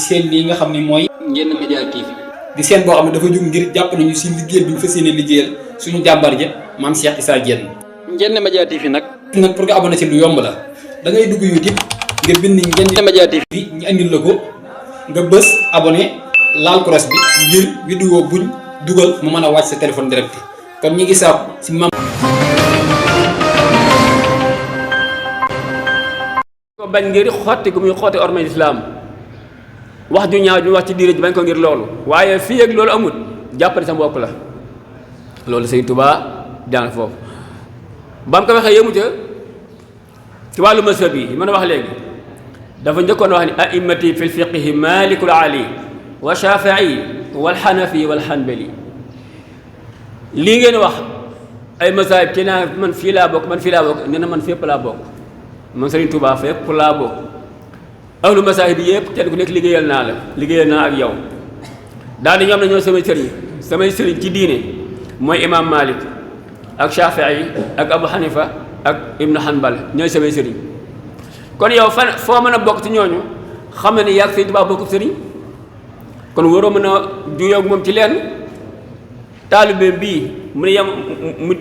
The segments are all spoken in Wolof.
seen lii nga xam ne mooy Ndiéné Média TV di seen boo xam ne dafa jóg ngir jàppale ñu si liggéeyal bi ñu fas yéene liggéeyal suñu jàmbar ja maam Cheikh Issa Diène. Ndiéné Média TV nag pour nga abonné ci lu yomb la da ngay dugg YouTube nga bind Ndiéné Média TV ñu andil la ko nga bës abonné laal cross bi ngir vidéo buñ dugal mu mën a wàcc sa téléphone direct kon ñu ngi saab si mam ko bañ ngir xotti gu muy xotti ormay islam wax ju ñaaw ju wax ci diine ji bañ ko ngir loolu waaye fii ak loolu amul jàppale sa mbokk la loolu Sëñ Tuubaa jàng foofu ba mu ko waxee yëmu ca ci wàllu mazhab yi mën a wax léegi dafa njëkkoon wax ni a'immati fil fiqhi malikul ali wa shafii wal xanafi wal xanbali lii ngeen wax ay mazahib ki naa man fii laa bokk man fii laa bokk nee na man fépp laa bokk man Sëriñ Tuubaa fépp laa bokk ahlu mazahib yi yëpp kenn ku nekk liggéeyal naa ak yow daal di ñoom ne ñoo samay sëriñ ci diine mooy imam Malik ak Shafii ak Abu Hanifa ak Ibnu Hanbal ñooy samay sëriñ kon yow fan foo mën a bokk ci ñooñu xam na ni yàgg Sëriñ Tuubaa bokk sëriñ kon waroo mën a juyoo ak moom ci lenn taalibe bii mu ne yem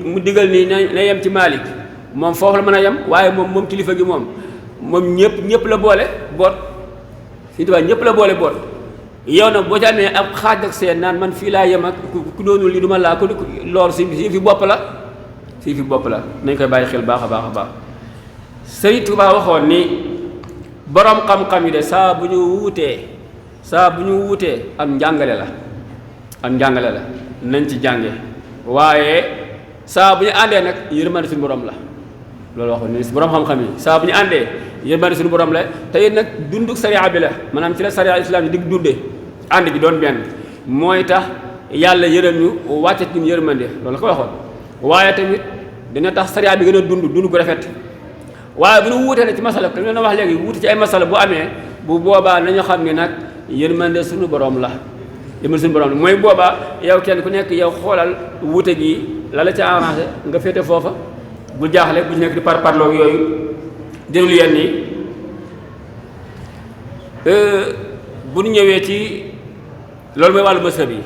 mu digal nii na yem ci Malik moom foofu la mën a yem waaye moom kilifa gi moom ñëpp la boole boot Sëriñ Tuubaa ñëpp la boole boot yow nag boo ci amee ab xaaj ak seen naan man fii laa yem ak ku doonul li du ma laa ko loolu si fi bopp la nañ koy bàyyi xel baax a baax Sëriñ Tuubaa waxoon ni boroom xam-xam yi de saa bu ñu wuutee am njàngale la nañ ci jànge waaye saa bu ñu àndee nag yërmande suñu borom la loolu waxoon ni boroom xam-xam yi saa bu ñu àndee yërmande suñu borom la te it nag dunduk sariya bi la maanaam ci la sariya islam yi di dunde ànd bi doon benn mooy tax yàlla yërëm ñu wàcce ci yërmande loolu la ko waxoon waaye tamit dina tax sariya bi gën a dund gu rafet waaye bu ñu wuutee ne ci masala li leen wax léegi wuute ci ay masala bu amee bu boobaa nañu xam ne nag yërmande suñu borom la mooy boobaa yow kenn ku nekk yow xoolal wuute gi la ca arrangé nga féete foofa bu jaaxle bu nekk di parparloo yooyu jëlul yenn yi bu ñu ñëwee ci loolu mooy wàllu mazhab yi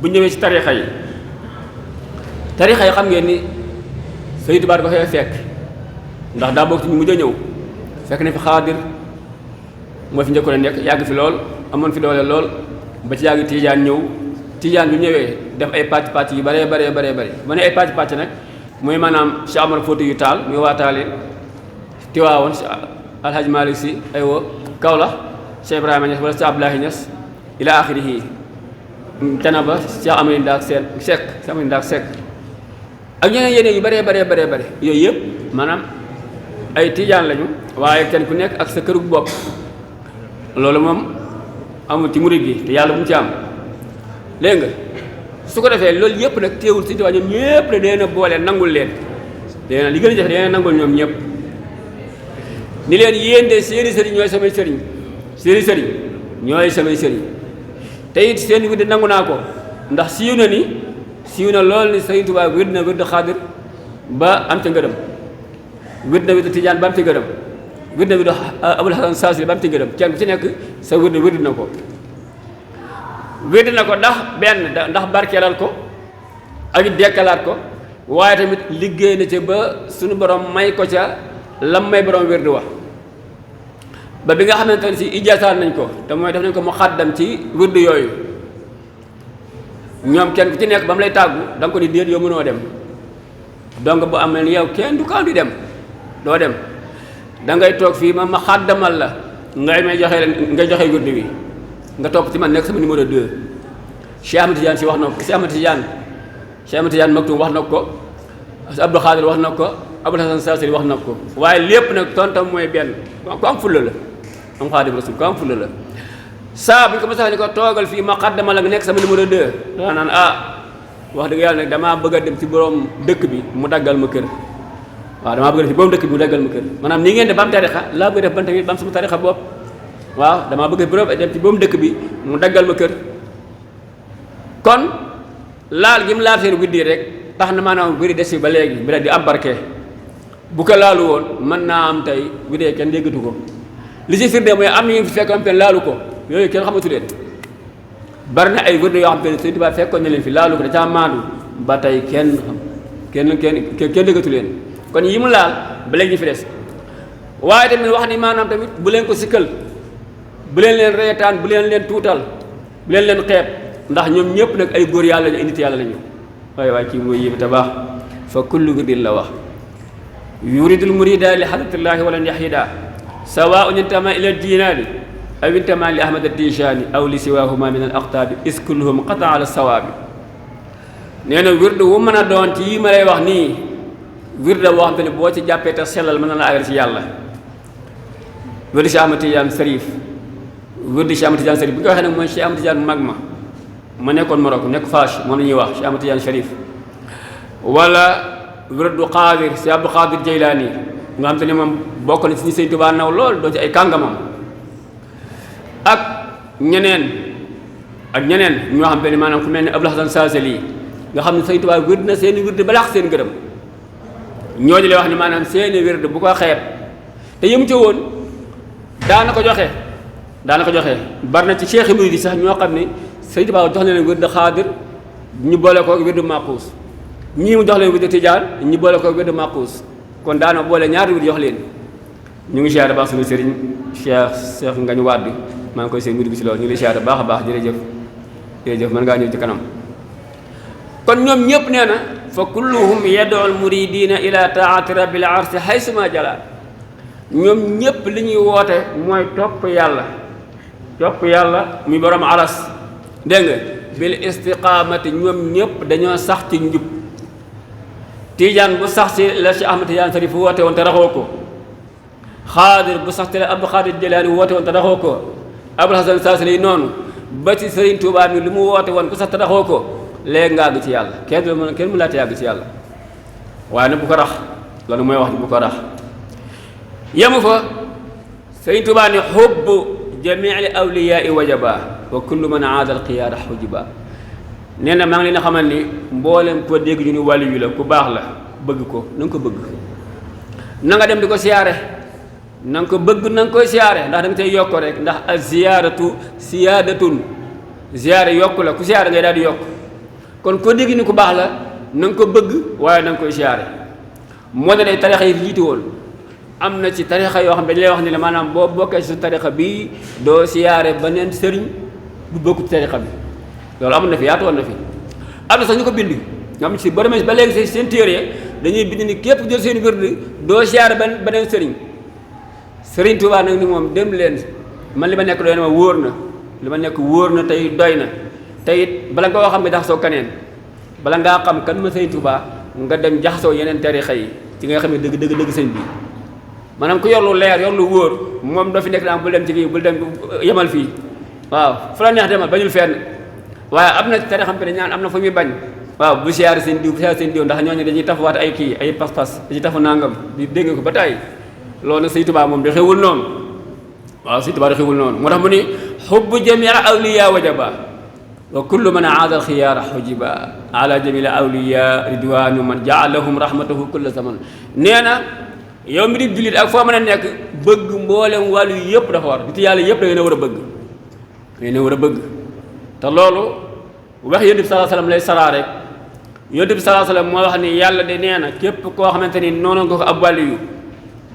bu ñu ñëwee ci tarixa yi xam ngeen ni Sëriñ Tuubaa da ko fee fekk ndax daa bokk ci ñu mujj a ñëw fekk na fi xaadir moo fi njëkkoon a nekk yàgg fi lool amoon fi doole lool ba ci yàgg Tijaan ñëw Tijaan bi ñëwee def ay pàcc yu bare ma ne ay pàcc nag mooy maanaam Cheikh Omar Fouti yu Taal muy waa Taal Tiwaawoon si Alhaji Malick Sy aywa Kaolack Cheikh Ibrahima Niass wala Cheikh Abdoulaye Niass ila axirihi Canaba Cheikh Amadou Ndaak Seck ak yeneen yu bare yooyu yëpp maanaam ay Tijaan lañu waaye kenn ku nekk ak sa kërug bopp loolu moom amul ci murid gi te yàlla bu mu ci am léegi nga su ko defee loolu yëpp nag teewul si tubaab ñoom ñëpp la dee boole nangul leen dee na li gën a jafe dee nangul ñoom ñëpp ni leen yéen de seeni sëriñ ñooy samay sëriñ te it seen wirde nangu naa ko ndax siiw na lool ni Sëriñ Tuubaa wird na wird xaadir ba am ca ngërëm wird na wird Tijaan ba am ca ngërëm wird na wird Abul Hasan Saasili ba am ca ngërëm kenn ku ci nekk sa wird na ko ndax barkeelal ko ak dekkalaat ko waaye tamit liggéey na ca ba suñu borom may ko ca lam may borom wird wax ba bi nga xamante ne si ijaasaat nañ ko te mooy def nañ ko mu xàddam ci wird yooyu ñoom kenn ku ci nekk ba mu lay tàggu da nga ko di déet yow mënoo dem donc bu am ne yow kenn du kaw di dem doo dem da ngay toog fii ma xàddamal la ngay joxe wird wi nga topp ci man nekk sama numéro 2 Cheikh Ahmed Tidiane si wax na ko Cheikh Ahmed Tidiane Maktoum wax na ko Abdou Khadir wax na ko Abul Hasan Saasili wax na ko waaye lépp nag tontam mooy benn ku am fulla la am Xaadimu Rasuul ku am fulla la saa bu ñu ko mos a ni ko toogal fii ma xaddama la nga nekk sama numéro 2 dana naan wax dëgg yàlla nag damaa bëgg a dem ci borom dëkk bi mu daggal ma kër waaw damaa bëgg a dem ci borom dëkk bi mu daggal ma kër maanaam ni ngeen def ba am tarixa laa bëgg def ban tamit ba am sama tarixa bopp waaw damaa bëgg a dem ci borom dëkk bi mu daggal ma kër kon laal gi mu laal seen widdi rek tax na maanaam bëri des fi ba léegi bi rek di am barke bu ko laalu woon mën naa am tey widee kenn déggatu ko li ci firnde mooy am na ñu fi fekkoon pen laalu ko yooyu kenn xamatu leen bari na ay wërd yoo xam te ne Sëriñ Tuubaa fekkoon na leen fi laalu ko da caa maandu ba tey kenn déggatu leen kon yi mu laal ba léegi ñu fi des waaye tamit wax ni maanaam tamit bu leen ko sikkal bu leen reetaan bu leen tuutal bu leen xeeb ndax ñoom ñëpp nag ay góor yàlla lañu ay nit yàlla lañu waaye kii mooy yébi te baax fa kullu wirdin la wax yuridul murida li xadratillahi walan yaxida sawaun intama ila dinaani aw intama li ahmad ad-Tijani aw li siwahuma min al aqtaabi is kulluhum qata ala sawaabi nee na wirdu wu mën a doon ci yi ma lay wax nii wirda boo xam te ne boo ci jàppee te sellal mën na la àggal ci yàlla wirdu Cheikh Ahmad Tidiane Sarif wirdu Cheikh Ahmad Tidiane Sarif bi nga waxee nag mooy Cheikh Ahmad Tidiane mag ma nekkoon Maroc nekk Fache moom la ñuy wax Cheikh Ahmad Tidiane Sarif wala wirdu Xaadir Cheikh Abdou Xaadir Jeylaani nga xam te ne moom bokk na ci ñi Sëñ Tuubaa naw lool doo ci ay kàngamam ak ñeneen ñoo xam te ne maanaam ku mel ne Abdul Hasan Saasali nga xam ne Sëñ Tuubaa wird na seeni wird balaax seen gërëm ñooñu lay wax ni maanaam seeni wird bu ko xeeb te yëmu ca woon daana ko joxe bari na ci cheikh yi murid yi sax ñoo xam ne Sëñ Tuubaa jox na leen wird Xaadir ñu boole ko wird Maaquus ñii mu jox leen wird Tijaan ñu boole ko wird Maaquus kon daana boole ñaari wird jox leen ñu ngi siyaare baax suñu sëriñ Cheikh Ngagne Wade maa ngi koy seen murid bi si loolu ñu ngi lay siyaare baax a baax jërëjëf mën ngaa ñëw ci kanam kon ñoom ñëpp nee na fa kulluhum yad'u al-muridina ila taati rabbil arsi haysuma jala ñoom ñëpp li ñuy woote mooy topp yàlla muy borom aras dégg nga bil istiqaamati ñoom ñëpp dañoo sax ci njub Tijaan bu sax ci la Cheikh Ahmad Tidiane Sarif woote woon te raxoo ko Xaadir bu sax ci la Abdou Xaadir Jeylaani woote woon te raxoo ko Abul Hasan Saasili noonu ba ci Sëriñ Tuubaa mi li mu woote woon ku sax te raxoo ko léegi nga àgg ci yàlla kenn mu laata yàgg ci yàlla waaye nag bu ko rax loolu mooy wax ni bu ko rax yemu fa Sëriñ Tuubaa ni xubbu jamiili awliyaai wajaba wa kullu man aada alxiyaara xujiba nee na maa ngi leen a xamal ni mboolem ko dégg ñu ni wàllu yu la ku baax la bëgg ko na nga ko bëgg na nga dem di ko siyaare na nga ko bëgg na nga koy siyaare ndax da nga tey yokk rek ndax al ziyaaratu siyaadatun ziyaare yokk la ku siyaare ngay daal di yokk kon ko dégg ni ku baax la na nga ko bëgg waaye na nga koy siyaare moo ne day tarixa yi jiitu woon am na ci tarixa yoo xam ne dañ lay wax ni la maanaam boo bokkee ci tarixa bii doo siyaare beneen sëriñ bu bokku ci tarixa bi loolu amoon na fi yaatu woon na fi am na sax ñu ko bind nga xam ci ba demee ba léegi seen téere dañuy bind ni képp jël seen wird doo siyaare beneen sëriñ Tuubaa nag ni moom dem leen man li ma nekk doy na ma wóor na li ma nekk wóor na tey doy na te it bala nga koo xam nga jaxasoo kaneen bala ngaa xam kan ma Sëriñ Tuubaa nga dem jaxasoo yeneen tarixa yi ci nga xam ne dëgg sëñ bi maanaam ku yor lu leer yor lu wóor moom doo fi nekk daan bul dem ci kii bul dem yemal fii waaw fu la neex demal bañul fenn waaye am na tarixa xam ne ñaan am na fu muy bañ waaw bu siyaare seen diw ndax ñooñu dañuy tafuwaat ay kii ay pas-pas dañuy tafu nangam di dégg ko ba tey loolu nag Sëriñ Tuubaa moom da xewul noonu waaw Sëriñ Tuubaa da xewul noonu moo tax mu ni xubbu jamia awliya wajaba wa kullu man aada alxiyaara xujiba ala jamil awliya ridwanu man jaalahum rahmatahu kulla zaman nee na yow mi di jullit ak foo mën a nekk bëgg mboolem wàllu yëpp dafa war nit yàlla yëpp da ngeen a war a bëgg te loolu wax yonent bi salaa sallam lay saraa rek yonent bi salaa sallam moo wax ni yàlla de nee na képp koo xamante ni noonu nga ko ab wàllu yu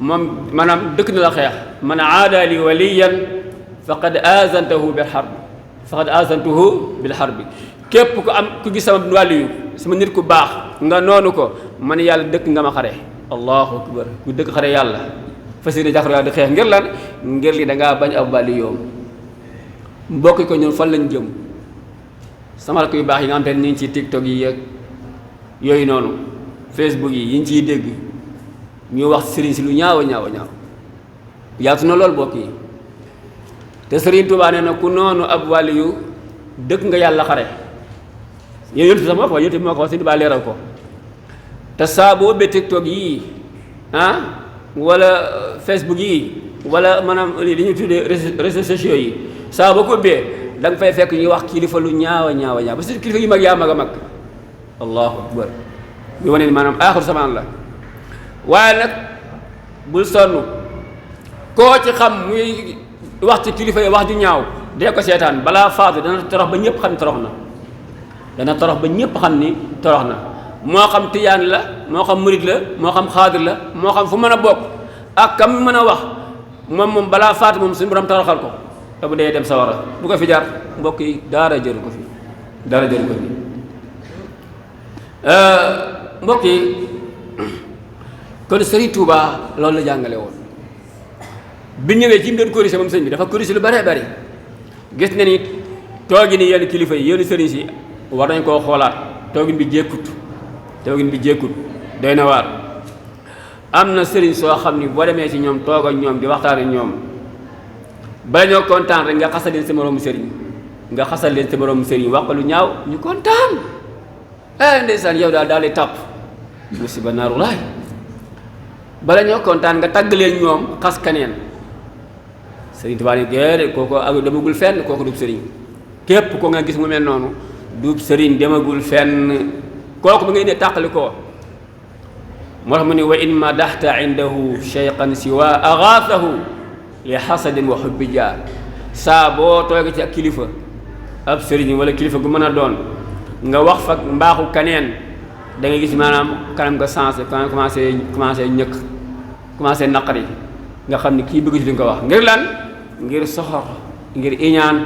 moom maanaam dëkk na la xeex man aada li waliyan faqad azantahu bil harbi képp ku ku gis sama wàllu sama nit ku baax nga noonu ko man yàlla dëkk nga ma xare allahu akbar ku dëkk xare yàlla fas yéene jàkkaarloo di xeex ngir lan ngir li dangaa bañ ab wàllu yoom mbokk ko ñun fan lañ jëm sama rakk yu baax yi nga xam te ne ñu ngi ci tiktok yi ak yooyu noonu facebook yi ñu ciy dégg ñu wax sëriñ si lu ñaaw yaatu na lool bokk yi te Sëriñ Tuubaa nee na ku noonu ab wàllu yu dëkk nga yàlla xare yéen yontu sax moo ko wax yontu moo ko wax Sëriñ Tuubaa leeral ko te saa boo ubbee tiktok yii wala facebook yi wala maanaam li ñu tuddee réseaux sociaux yi saa boo ko ubbee da nga fay fekk ñuy wax kilifa lu ñaaw ba surtout kilifa yu mag yaa mag a mag allahu akbar ñu wane ni maanaam aaxiru samaan la waaye nag bul sonn koo ci xam muy wax ci kilifa yi wax ju ñaaw dee ko seetaan balaa faatu dana torox ba ñëpp xam ne torox na dana torox ba ñëpp xam ni torox na moo xam tijaan la moo xam murit la moo xam xaadir la moo xam fu mën a bokk ak kam mën a wax moom balaa faatu moom suñu borom toroxal ko te bu dee dem sawara bu ko fi jar mbokk yi dara jëru ko fi dara jëru ko fi mbokk yi kon Serigne Touba loolu la jàngale woon bi ñëwee ci mu doon corrigé moom sëñ bi dafa corrigé lu bëree bëri gis na ni toogi ni yenn kilifa yi yenn sëriñ si war nañ koo xoolaat toogin bi jékkut doy na waar am na sëriñ soo xam ni boo demee ci ñoom toog ak ñoom di waxtaan ak ñoom bala ñoo kontaan rek nga xasal leen sa moroomu sëriñ wax ko lu ñaaw ñu kontaan ndeysaan yow daal di tàpp musiba naaru laay bala ñoo kontaan nga tagg leen ñoom xas kaneen sëriñ Tuubaa ni déedéet kooku ak demagul fenn kooku dub sëriñ képp ko nga gis mu mel noonu dub sëriñ demagul fenn kooku ba ngay ne tàqali ko moo tax mu ne wa in madaxta indahu shayqan siwa agaasahu li xasadin wa xubbi jaar saa boo toogee ci ak kilifa ab sëriñ wala kilifa gu mën a doon nga wax fa mbaaxu kaneen da ngay gis maanaam kanam nga sensé kanam commencé ñëkk commencé naqari nga xam ni kii bëgg ci li nga ko wax ngir lan ngir soxor ngir iñaan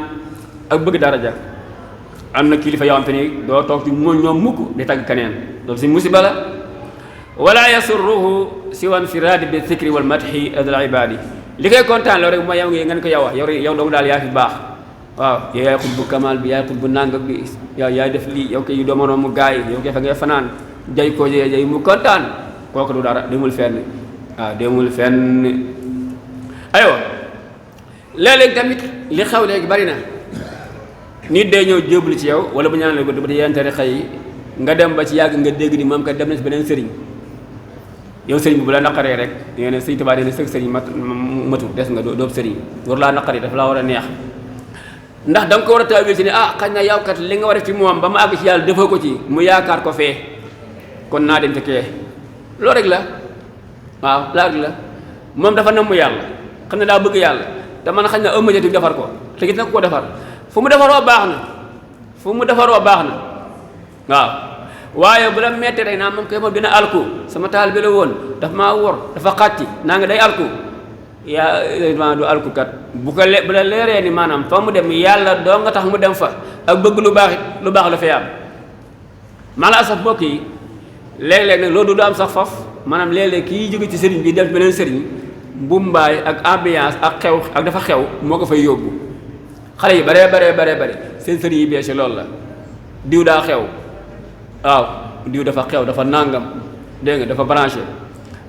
ak bëgg daraja am na kilifa yoo xam te ni doo toog ci ñoom mukk di tagg kaneen loolu si musiba la wala yasurruhu siwan firadi bi zikri wal madhi adal ibadi li koy kontaan loolu rek mooy yow ngeen ko yow doomu daal yaa fi baax waaw yow yaay xut bu kamal bi yaay xut bu nàng bi yow yaay def lii yow koy doomu mu gaay yow koy fa ngay fanaan jay ko jay mu kontaan kooku du dara demul fenn waaw demul fenn aywa léeg-léeg tamit li xew léegi bari na nit day ñëw jébbalu ci yow wala bu ñaan la ba yenn tarixa yi nga dem ba ci yàgg nga dégg ni moom kat dem na ci beneen sëriñ yow sëriñ bi bu la naqaree rek nee na sëriñ Tuubaa nee na sëg sëriñ matu des nga doob sëriñ war laa naqaree dafa laa war a neex ndax da nga ko war a taawil ci ne xañ na yow kat li nga war a ci moom ba mu àgg ci yàlla defoo ko ci mu yaakaar ko fee kon naa dem ci kee loolu rek la waaw laaj la moom dafa namm yàlla xam ne daa bëgg yàlla te man xañ na ëmmajati defar ko te gis na ko defar fu mu defaroo baax na waaw waaye bu la mettee rek naa moom koy moom dina alku sama taal bi la woon dafa maa wor dafa xàcci naa nga day alku yaa du alku kat bu la leeree ni maanaam fa mu dem yàlla doo nga tax mu dem fa ak bëgg lu baax la fay am maa la asaf mbokk yi léeg-léeg nag loolu du am sax faf maanaam léeg-léeg kii jóge ci sëriñ bi dem ci beneen sëriñ mbumbaay ak ambiance ak xew ak dafa xew moo ko fay yóbbu xale yi bare seen sëriñ yi bees loolu la diw daa xew waaw diw dafa xew dafa nàngam dégg nga dafa branché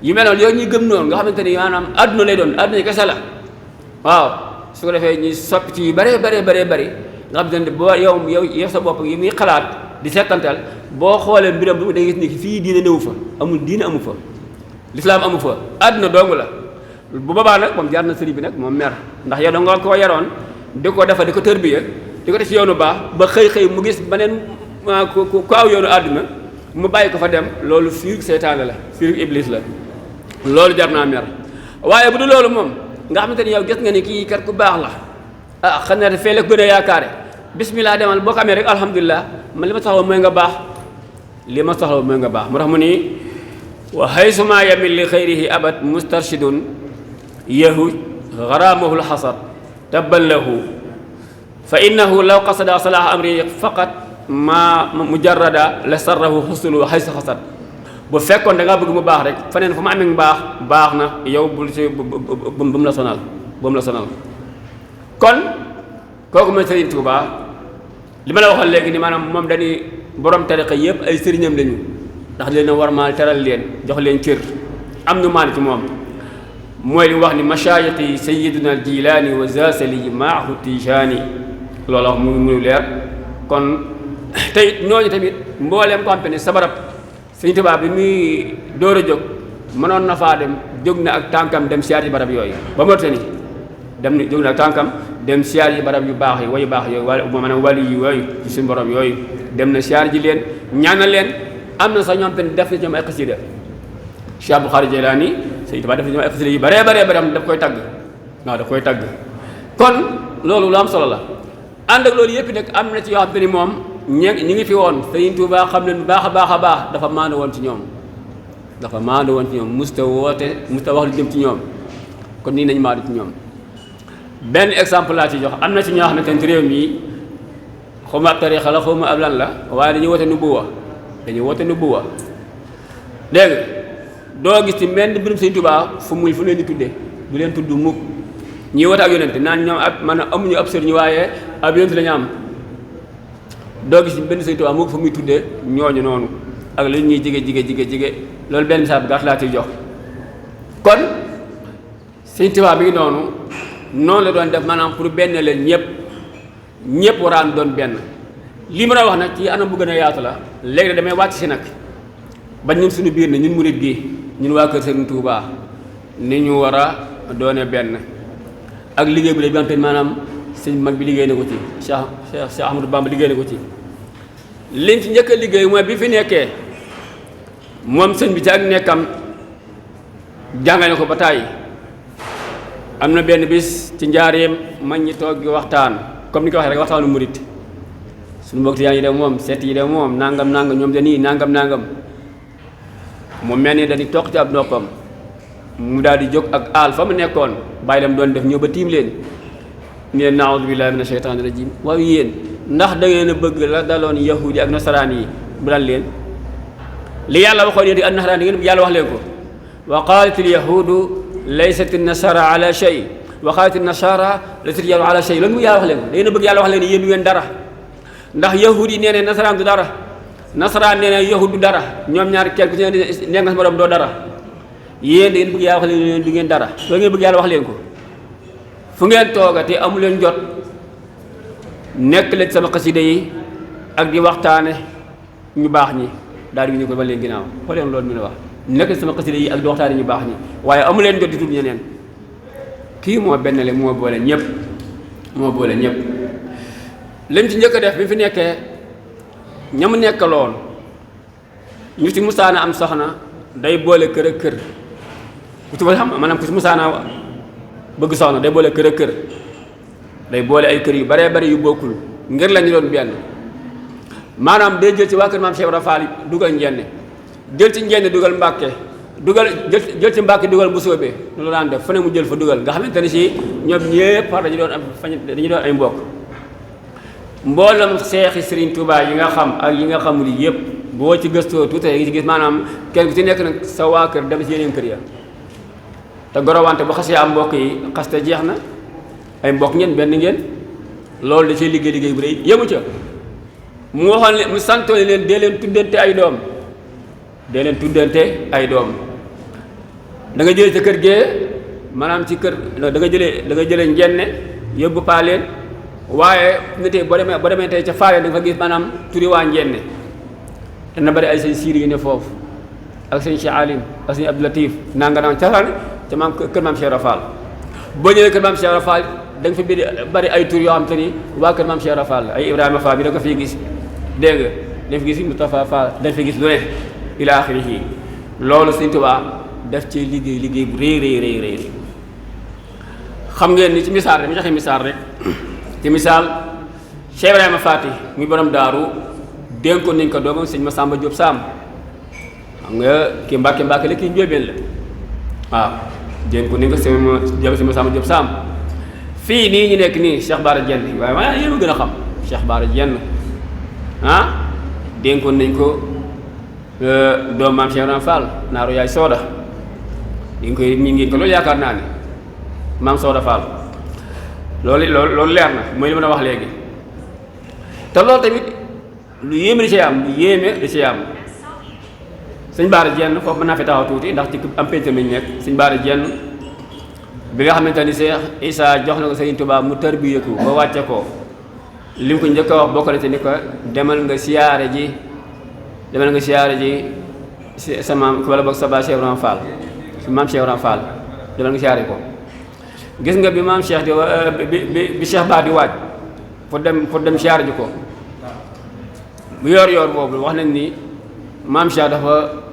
yu mel noonu yooyu ñuy gëm noonu nga xamante ni maanaam àdduna lay doon àdduna kese la waaw su ko defee ñuy soppi ci yu bare nga xamante ne boo yow sa bopp yi muy xalaat di settantal boo xoolee mbiram bi da ngay gis ni fii diine newu fa amul diine amu fa lislaam amu fa àdduna dong la bu boobaa nag moom jaar na sëriñ bi nag moom mer ndax yow da nga koo yaroon di ko defa di ko tërbiya di ko def ci yoonu baax ba xëy mu gis beneen ku aw yoonu àdduna mu bàyyi ko fa dem loolu fiir seytaane la fiir iblis la loolu jar naa mer waaye bu du loolu moom nga xamante ni yow gis nga ni kii kat ku baax la xam ne fee la gën a yaakaare bismillah demal boo ko amee rek alhamdulilah man li ma soxla mooy nga baax moo tax mu ni wa haysuma yamil li xayrihi abad mustarshidun yahu garaamahu lxasad tabban lahu fa innahu law qasada salaha amri faqat ma mujarrada la sarrahu xusulu haysu xasad bu fekkoon da ngaa bëgg mu baax rek feneen fu mu amee baax na yow bu mu la sonal kon kooku mooy Sëriñ Tuubaa li ma la waxoon léegi ni maanaam moom dañuy borom tariqa yëpp ay sëriñam lañu ndax leen a warmaal teral leen jox leen cër am ñu maan ci moom mooy li wax ni mashaayixi sayyiduna al-Jilaani wa zaasali maahu Tijaani loolu wax mu leer kon tey ñooñu tamit mbooleem ko xam ne sa barab Sëriñ Tuubaa bi muy door a jóg mënoon na faa dem jóg na ak tànkam dem siyaar yi barab yooyu ba Mauritanie jóg na ak tànkam dem siyaar yi barab yu baax yi wayu baax yooyu maanaam wàllu yi yooyu ci suñu borom yooyu dem na siyaar ji leen ñaanal leen am na sax ñoom te def na ñoom ay xasida Cheikh Abdul Xaadir Jilaani Sëriñ Tuubaa def na ñoom ay xasida yu bare am daf koy tagg waaw daf koy tagg kon loolu lu am solo la ànd ak loolu yëpp nag am na ci yoo xam te ni moom ñi ngi fi woon Sëriñ Tuubaa xam leen bu baax a baax a baax dafa maandu woon ci ñoom musta wax lu jëm ci ñoom kon nii nañ maandu ci ñoom. benn exemple laa ci jox am na ci ñoo xamante ne réew mi xawma ab tariixa la xawma ab lan la waaye dañuy woote nubuwa dégg nga doo gis ci benn mbirum Sëriñ Tuubaa fu leen di tuddee du leen tudd mukk ñuy woote ak yonente naan ñoom ab man amuñu ab sëriñ waaye ab yonente lañu am doo gis ci benn Sëriñ Tuubaa mukk fu muy tuddee ñooñu noonu ak li ñuy jige loolu benn misaal bu gàtt laa ciy jox kon Sëriñ Tuubaa bi ngi noonu la doon def maanaam pour benn leen ñëpp waraan doon benn li ma doon wax nag ci anam bu gën a yaatu la léegi damay wàcc si nag ba ñun suñu biir ne ñun murit gi ñun waa kër Sëriñ Tuubaa ni ñu war a doone benn ak liggéey bu dee bi am te maanaam sëñ mag bi liggéey na ko ci Cheikh Ahmadou Bamba liggéey na ko ci liñ ci njëkk a liggéey mooy bi fi nekkee moom sëñ bi ci ak nekkam jàngale ko ba tàyyi am na benn bis ci njaareem mag ñi toog gi waxtaan comme ni ko waxee rek waxtaanu murit suñu mbokk yaa ngi dem moom seet yi dem moom nangam ñoom dañuy nangam mu mel ni dañuy toog ci ab noppam mu daal di jóg ak aal fa mu nekkoon bàyyi dem doon def ñëw ba tiim leen ni leen naawuzu billaahi mina sheytaani rajiim waaw yéen ndax da ngeen a bëgg la daloon yahudi ak nasaraan yi bu dal leen li yàlla waxoon yéen di ak nasaraan di ngeen yàlla wax leen ko wa qaalatil yahuudu laysat nasara ala shay wa qaalatil nasara laysat yàlla ala shay loolu mu yàlla wax leen ko da ngeen a bëgg yàlla wax leen yéen du ngeen dara ndax yahudi nee ne nasaraan du dara nasaraan nee ne yahud du dara ñoom ñaar kenn ku ci ne nga sa borom doo dara yéen da ngeen bëgg yàlla wax leen du ngeen dara loolu ngeen bëgg yàlla wax leen ko fu ngeen toogate amu leen jot nekk leen sama xasida yi ak di waxtaane ñu baax ñi daal di ñu ko ba leen ginnaaw xool leen loolu mu ne wax nekk leen sama xasida yi ak di waxtaane ñu baax ñi waaye amu leen jot di tudd ñeneen kii moo benn le moo boole ñëpp lim ci njëkk a def bi fi nekkee ñamu nekkaloon ñu ci musaana am soxna day boole kër ak kër ku ci xam maanaam ku ci musaana bëgg soxna day boole kër ak kër day boole ay kër yu baree bari yu bokkul ngir la ñu doon benn maanaam day jël ci waa kër maam Cheikh Ibra Fall dugal njenne jël ci njenne dugal Mbàkke jël ci Mbàkke dugal Mbusoobe loolu daan def fu ne mu jël fa dugal nga xamante ne si ñoom ñëpp dañu doon ay mbokk mboolam seexi Serigne Touba yi nga xam ak yi nga xamul yëpp boo ci gëstoo tuuti yi ci gis maanaam kenn ku ci nekk nag sa waa kër dem ci yeneen kër ya te gorowante bu xasee am mbokk yi xaste jeex na ay mbokk ngeen benn ngeen loolu da cee liggéey bu rëy yemu ca mu waxoon leen mu santoon leen dee leen tuddante ay doom da nga jëlee ca kër gee maanaam ci kër da nga jëlee njenne yóbbu paa leen waaye nitee boo demee tey ca faale da nga fa gis maanaam turi waa njenne dana bari ay sëñ siir yi ne foofu ak sëñ Cheikh Alim ak sëñ Abdou Latif nanga ca maam kër maam Cheikh Ibra Fall boo ñëwee kër maam Cheikh Ibra Fall da nga fi bari ay tur yoo xam te ni waa kër maam Cheikh Ibra Fall ay Ibrahima Fall bi da nga ko fiy gis dégg nga dañ fi gis Moustapha Fall dañ fi gis lu ne ila axirihi loolu Sëñ Tuubaa def ci liggéey bu rëy xam ngeen ni ci misaal rek mi joxe misaal rek ci misaal Cheikh Ibrahima Faty muy borom daaru dénkoon nañ ko doomam sëñ Massamba Diop Sam xam nga kii Mbàkke la kii Njóobeen la waaw dénkoon nañ ko sëñ Massamba Diop Sam fii nii ñu nekk nii Cheikh Bara Diène waaye yéen a gën a xam Cheikh Bara Diène dénkoon nañ ko doom maam Cheikh Ibrahima Fall naaru yaay Sooda ñu ngi ko loolu yaakaar naa ni maam Sooda Fall loolu leer na mooy li ma wax léegi te loolu tamit lu yéeme di ci am sëñ Bara Diène foofu mën naa fi taxaw tuuti ndax ci am penc mi ñu nekk sëñ Bara Diène bi nga xamante ni Cheikh Issa jox na ko Sëriñ Tuubaa mu tarbiyeku ba wàcce ko li mu ko njëkk a wax bokk na ci ni ko demal nga siyaare ji sa maam wala boog sa ba Cheikh Ibrahima Fall su maam Cheikh Ibrahima Fall demal nga siyaare ko gis nga bi maam Cheikh bi Cheikh Ba di waaj pour dem siyaare ji ko bu yor boobu wax nañ ni maam Cheikh dafa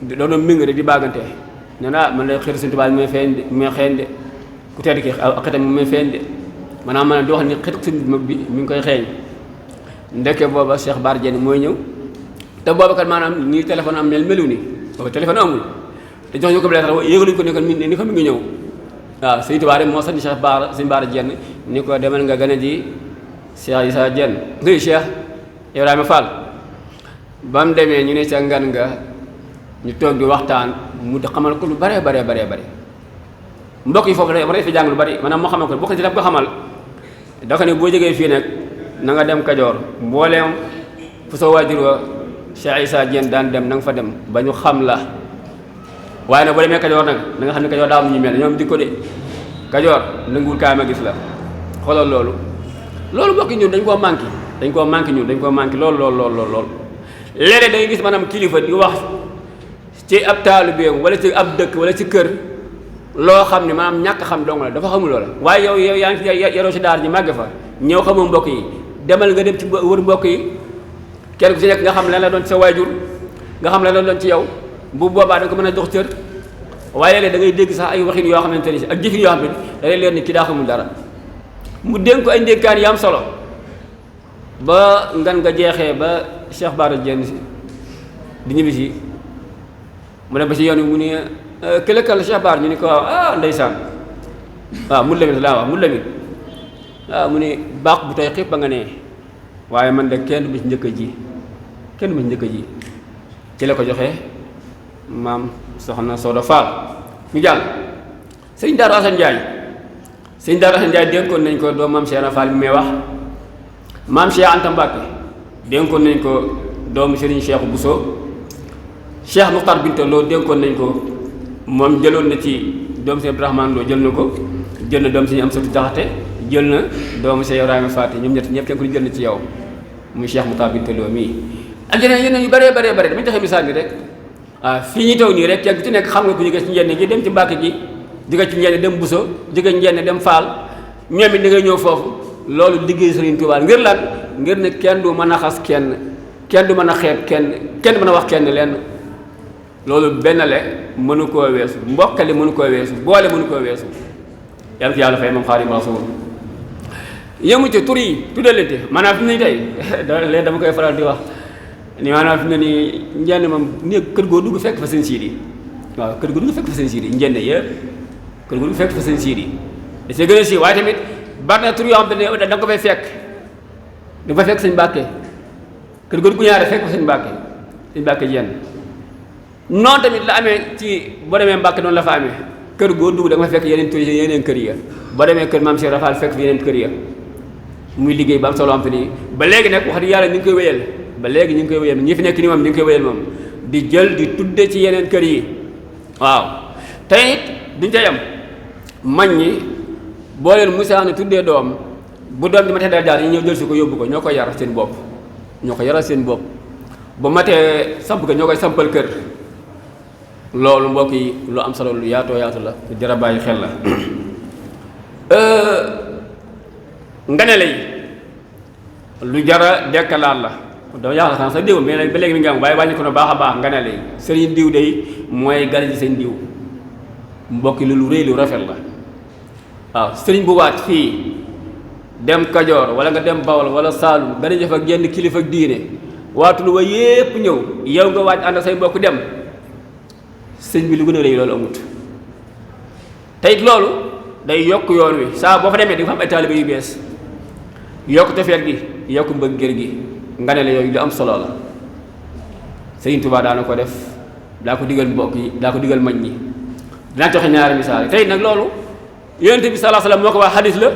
doon méng rek di bàggante ne man lay xëy Sëriñ Tuubaa mu may xeen de ku tedd ki ak xetam mu may feeñ de maanaam di wax ni xetuk sëñ mag bi mi ngi koy xeeñ. Ndeke booba Cheikh Bara Diène mooy ñëw te booba kat maanaam nii téléphone am melu ni booba téléphone amul te jox ñu ko lettre yéegaluñ ko ne ko ni ko mi ngi ñëw waaw Sëñ Tuubaa rek moo sax ni Cheikh Bara Diène ni ko demal nga gën a ji Cheikh Issa Diène nuyu Cheikh Ibrahima Fall ba mu demee ñu ne ca ngan nga ñu toog di waxtaan mu xamal ko lu bare mbokk yi foofu war fi jàng lu bari maanaam moo xamal ko bokk ci daf ko xamal dafa ne boo jógee fii nag na nga dem Kajoor mbooleem fu soo waajur wa Cheikh Issa Diène daan dem na nga fa dem ba ñu xam la waaye nag boo demee Kajoor nag na nga xam ne Kajoor daa am ñu mel ñoom di ko de Kajoor nanguwul kaay ma gis la xoolal loolu bokk ñun dañ koo manqué lool léeg-léeg da ngay gis maanaam kilifa di wax ci ab taalibeem wala ci ab dëkk wala ci kër loo xam ne maanaam ñàkk xam dong la dafa xamul loola waaye yow yaa ngi yaroo ci daar ji màgg fa ñëw xamoo mbokk yi demal nga dem ci wër mbokk yi kenn ku ci nekk nga xam lan la doon ci sa waajur nga xam lan la doon ci yow bu boobaa da nga ko mën a jox cër waaye léeg-léeg da ngay dégg sax ay waxin yoo xamante ni ak jëfin yoo xam ne da lay leer ni kii daa xamul dara mu dénk ko ay ndénkaan yi am solo ba ngan nga jeexee ba Cheikh Bara Diène di ñibbisi mu dem ba ci yoon wi mu ne këlëkkal Cheikh Bara ñu ni ko ndeysaan waaw mu Lamin laa wax mu Lamin waaw mu ne baax bu tey xipp ba nga ne waaye man de kenn du ma ci njëkk a ji ci la ko joxee maam soxna Soda Fall ñu jàll sëñ Daaru Asan Njaay dénkoon nañ ko doom maam Cheikh Fall bi may wax maam Cheikh Anta Mbàkke dénkoon nañ ko doomu Serigne Cheikh Bousso Cheikh Muxtar Binta Lo dénkoon nañ ko moom jëloon na ci doomu Serigne Abdourahmane Lo jël na ko jël na doomu Serigne Amsatu Jaxate jël na doomu Cheikh Ibrahima Faty ñoom ñett ñëpp kenn ku ñu jël na ci yow muy Cheikh Muxtar Binta Lo mii ak yeneen yu bëree damañ taxe misaal ni rek fii ñu taw nii rek kenn ku ci nekk xam nga ku jóge ci njenn gi dem ci Mbàkke gi jóge ci njenn dem Bousso jóge njenn dem Faal ñoom it ni ngay ñëw foofu loolu liggéey Serigne Touba ngir lan ngir ne kenn du mën a xas kenn du mën a xeeb kenn du mën a wax kenn lenn loolu benn le mënu koo weesu mbokkale mënu koo weesu boole mënu koo weesu yàlla ko yàlla fay moom Xaadimu Rasuul yëmu ci tur yi tuddalante maanaam fi mu ne tey léegi dama koy faral di wax ni maanaam fi mu ne nii njenn moom néeg kër goo dugg fekk fa seen siid yi waaw kër goo dugg fekk fa seen siid yi njenn yëpp kër goo dugg fekk fa seen siid yi da see gën a siiw waaye tamit bari na tur yoo xam ne da nga ko fay fekk da nga fay fekk sëñ Mbàkke kër goo dugg ñaare fekk fa sëñ Mbàkke jenn noonu tamit la amee ci boo demee Mbàkke noonu la fa amee kër goo dugg da nga fay fekk yeneen tur yeneen kër ya boo demee kër maam Cheikh Rafal fekk fi yeneen kër ya muy liggéey ba am solo am te nii ba léegi nag wax dëgg yàlla ñu ngi koy wéyal ba léegi ñu ngi koy wéyal ñi fi nekk nii moom ñu ngi koy wéyal moom di jël di tudde ci yeneen kër yi waaw te it duñ ca yem mag ñi boo leen musaana tuddee doom bu doom bi matee dal daal yi ñëw jël si ko yóbbu ko ñoo koy yaral seen bopp bu matee samp ko ñoo koy sampal kër loolu mbokk yi lu am solo lu yaatoo yaatu la lu jar a bàyyi xel la nganale yi lu jara dekkalaat la dama yaakaar sax diw mais ba léegi mi ngi am waaye wàññi ko na baax a baax nganale yi sëriñ diw day mooy gane ji seen diw mbokki lu rëy lu rafet la waaw sëriñ bu waat fii dem Kajoor wala nga dem Bawol wala Saalum gane jëf ak genn kilifa ak diine waatul wa yépp ñëw yow nga waaj ànd ak say mbokk dem sëñ bi lu gën a rëy loolu amut te it loolu day yokk yoon wi saa boo fa demee di nga fa am ay taalibe yu bees yokk tefeet gi yokk mbëggeel gi nga ne la yooyu lu am solo la Sëriñ Tuubaa daana ko def daa ko digal mbokk yi daa ko digal mag ñi dinaa joxe ñaari misaal tey nag loolu Yonent bi sallallahu alayhi wasallam moo ko wax xadis la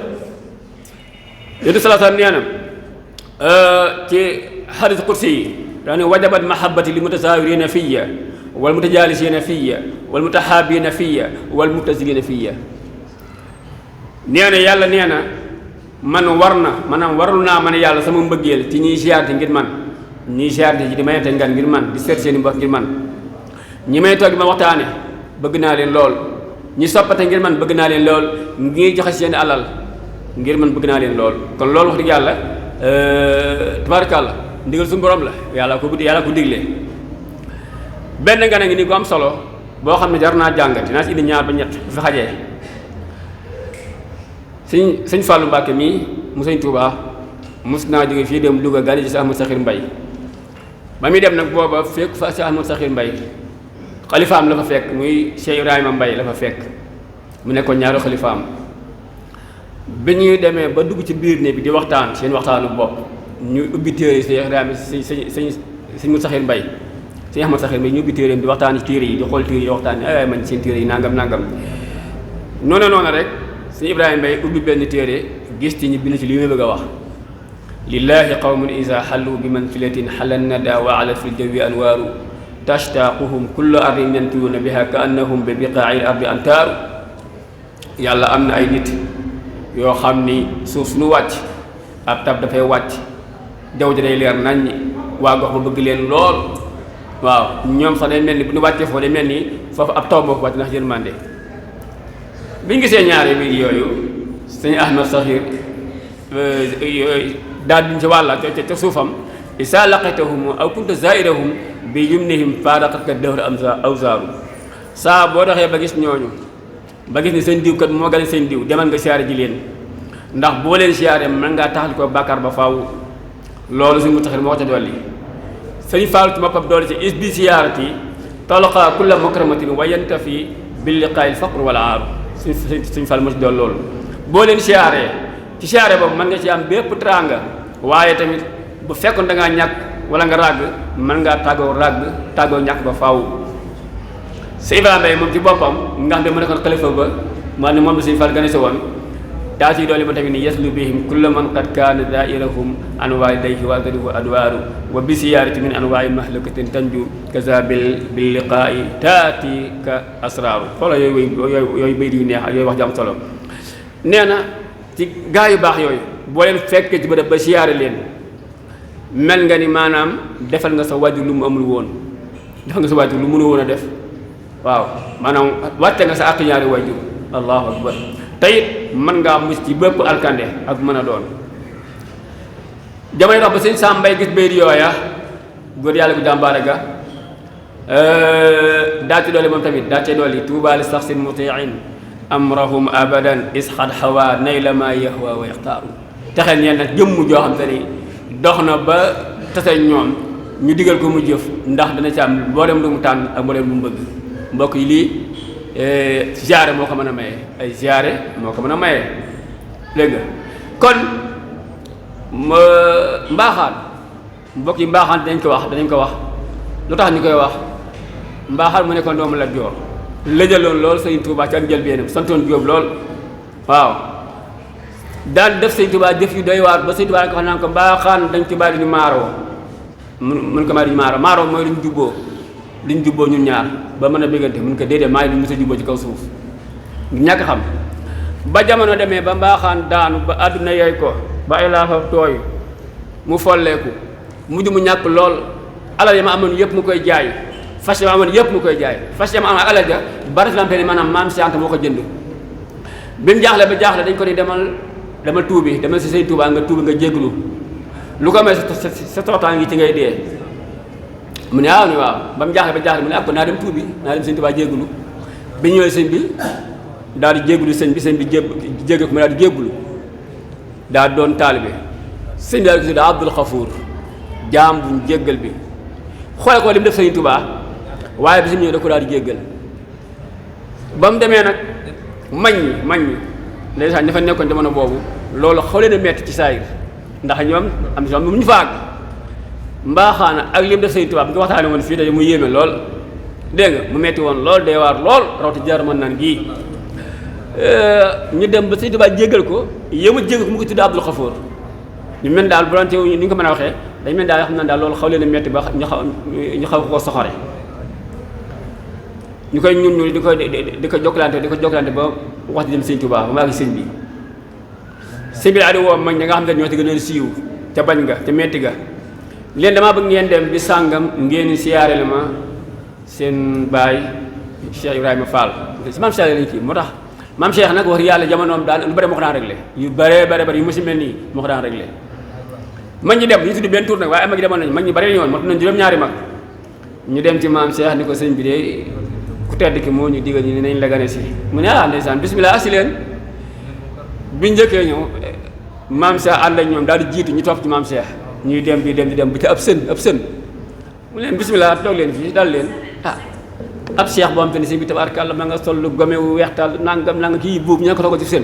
Yonent bi sallallahu alayhi wasallam nee na ci xadis qudsi yi daa ne wajabat mahabbati li mutasawirina fiyya wal mutajalisina fiyya wal mutahabina fiyya wal mubtasilina fiyya nee na yàlla nee na man war na maanaam warul naa man yàlla sama mbëggeel ci ñiy siyaarte ngir man ñiy siyaarte ci di mayante ngan ngir man di seet seeni mbokk ngir man ñi may toog ma waxtaane bëgg naa leen lool ñi soppate ngir man bëgg naa leen lool ñi joxe seen alal ngir man bëgg naa leen lool kon loolu wax dëgg yàlla tabaarkalla ndigal suñu borom la yàlla ko digle benn nga ne ngi ni ko am solo boo xam ne jar naa jàngat dinaa si indi ñaar ba ñett bu fi xajee sëñ Fallou Mbacke mii mu sëñ Touba mus naa jóge fii dem Louga gane ji si Ahmad Sakhir Mbaye ba muy dem nag booba fekk fa si Ahmad Sakhir Mbaye xalifaam la fa fekk muy Cheikh Ibrahima Mbaye la fa fekk mu nekkoon ñaari xalifaam bi ñuy demee ba dugg ci biir ne bi di waxtaan seen waxtaanu bopp ñu ubbi téere Cheikh Ibrahima sëñ mu Sakhir Mbaye sëñ Ahmad Sakhir Mbaye ñu ubbi téereem di waxtaan ci téere yi di xool téere yi di waxtaan ay man seen téere yi nangam noonu rek sëñ Ibrahima Mbaye ubbi benn téere gis ci ñu bind ci li may bëgg a wax lillahi qawmun isa xallu bi manfilatin xalan nada wa ala fil jawi anwaaru tashtaaquhum kullu ardin yantuuna biha ka annahum bi biqaa'i l ardi antaaru yàlla am na ay nit yoo xam ni suuf suñu wàcc ab tab dafay wàcc jaww ji day leer naññ waa gox ba bëgg leen lool waaw ñoom sax day mel ni bu ñu wàccee foofu day mel ni foofu ab taw moo ko wàcc ndax yërmande bi ñu gisee ñaari bi yooyu sëñ Ahmad Sakhir daal diñ ci wàlla ca suufam isa laqitahum aw kunta zairahum bi yumnihim faaraqatka dahru awzaaru saa boo doxee ba gis ñooñu ba gis ni seen diw kat moo gën a seen diw demal nga siyaare ji leen ndax boo leen siyaare mën ngaa taxali ko bàkkaar ba faaw loolu suñu mu taxir moo ca dolli sëñ Fallu ci boppam doole ci is bi siyaarati talqa kulla mukramatin wa yantafi bil liqaa'il faqr wal aaru suñ Fallu moo ci dool loolu boo leen siyaaree ci siyaare boobu mën nga ci am bépp teraanga waaye tamit bu fekkoon da ngaa ñàkk wala nga ràgg mën ngaa tàggoo ñàkk ba faaw si Ibrahima Mbaye moom ci boppam nga xam ne mu nekkoon xalifa ba maa ne moom la suñu Fall gane si woon daa ci doole ma tamit ni yaslu bihim kulla man qad kaana daa'irahum an waalidayhi wa adwaruhu adwaaru wa bi siyaarati min anwaa'i mahlakatin tanju kaza bil liqaa'i taati ka asraaru xoola yooyu bay yu neex ak yooyu wax ju am solo nee na ci gaa yu baax yooyu boo leen fekkee ci bërëb ba siyaare leen mel nga ni maanaam defal nga sa wàjju lu mu amul woon defal nga sa wàjju lu mënu woon a def waaw maanaam wàcce nga sa àq ñaari wàjju allahu akbar teyit mën ngaa mus ci bépp alkande ak mën a doon jamono tax ba sëñ Sam Mbaye gis bayit yooya góor yàlla gu jàmbaare ga daa ci doole moom tamit daa ci doole tuuba li saxsin mutiin amrahum abadan isxad xawa nayla ma yahwa wa yaxtaaru texeel ñeen nag jëmm joo xam te ni dox na ba tase ñoom ñu digal ko mu jëf ndax dana ci am mboolem lu mu tànn ak mboolem lu mu bëgg mbokk yi lii ziyaare moo ko mën a maye ay ziyaare moo ko mën a maye dégg nga kon mbaaxaan mbokk yi mbaaxaan danañ ko wax lu tax ñu koy wax mbaaxaan mu nekkoon doomu Lat Joor lëjaloon lool Sëñ Tuubaa ci ak njëlbéenam santoon Jóob lool waaw daan def Sëñ Tuubaa jëf yu doy waar ba Sëñ Tuubaa ko wax naan ko mbaaxaan dañ ci bàyyi duñu maaroo mun ko may duñu maaroo mooy luñ jubboo ñun ñaar ba mën a béggante mun ko déedéet maa ngi mos a jubboo ci kaw suuf ñàkk xam ba jamono demee ba mbaaxaan daanu ba àdduna yooy ko ba ay laafa tooy mu folleeku mujj mu ñàkk lool alal yi ma amoon yëpp mu koy jaay fas yi ma amoon yëpp mu koy jaay fas yi ma amoon alal ja bari lampe ni maanaam maam si Anta moo ko jënd bi mu jaaxle ba jaaxle dañ ko ni demal tuubi demal si Sëñ Tuubaa nga tuubi nga jégglu lu ko may sa tootaan ngi ci ngay dee mu ne waaw ni waaw ba mu jaaxle ba jaaxle mu ne ko naa dem tuubi naa dem Sëñ Tuubaa jégglu bi ñëwee sëñ bi daal di jégglu sëñ bi jéggal ko mu daal di jégglu daal doon taalibe sëñ bi daal ko tudd Abdul Xafuur jaam buñ jéggal bi xoole ko li mu def Sëñ Tuubaa waaye bi si ñëw da ko daal di jéggal ba mu demee nag mañ ñi ndeysaan dafa nekkoon jamono boobu loolu xaw leen a metti ci saayir ndax ñoom am si mu ñu faag mbaaxaana ak li mu def Sëñ Tuubaa bi nga waxtaane woon fii dañu mu yéeme lool dégg nga mu metti woon lool day waar lool rawati jar mën naan gii ñu dem ba Sëñ Tuubaa jéggal ko yéemu jéggal ko mu ko tudd Abdul Xafoor ñu mel daal bu doon ni nga ko mën a waxee dañ mel daal xam naa daal loolu xaw leen a metti ba ñu xaw ko soxore ñu koy ñun di ko jokkalante ba wax di dem Sëñ Tuubaa ba maa ngi sëñ bi daal di woo mag ñi nga xam ne ñoo ci gën a siiw ca bañ nga ca metti ga leen damaa bëgg ngeen dem bi sàngam ngeen siyaare la ma seen baay Cheikh Ibrahima Fall si maam Cheikh lañ kii moo tax maam Cheikh nag wax yàlla jamonoom daal lu bëri moo ko daan réglé yu bëree yu mu si mel nii moo ko daan réglé mag ñi dem ñu tudd benn tour nag waaye mag ñi demoon nañu mag ñi bëri ñëwoon mot nañ juróom-ñaari mag ñu dem ci maam Cheikh ni ko sëñ bi de ku tedd ki moo ñu digal ñu ne nañ la gane si mu ne ndeysaan bismillah asi leen bi njëkkee ñëw maam Cheikh ànd ak ñoom daal di jiitu ñu topp ci maam Cheikh ñuy dem di dem ba ci ab sën mu leen bismillah toog leen fii dal leen ab Cheikh boo xam te ne si bi tabaarkalla ma nga sol lu gome wu weextal nangam kii buub ña ko toogal ci sën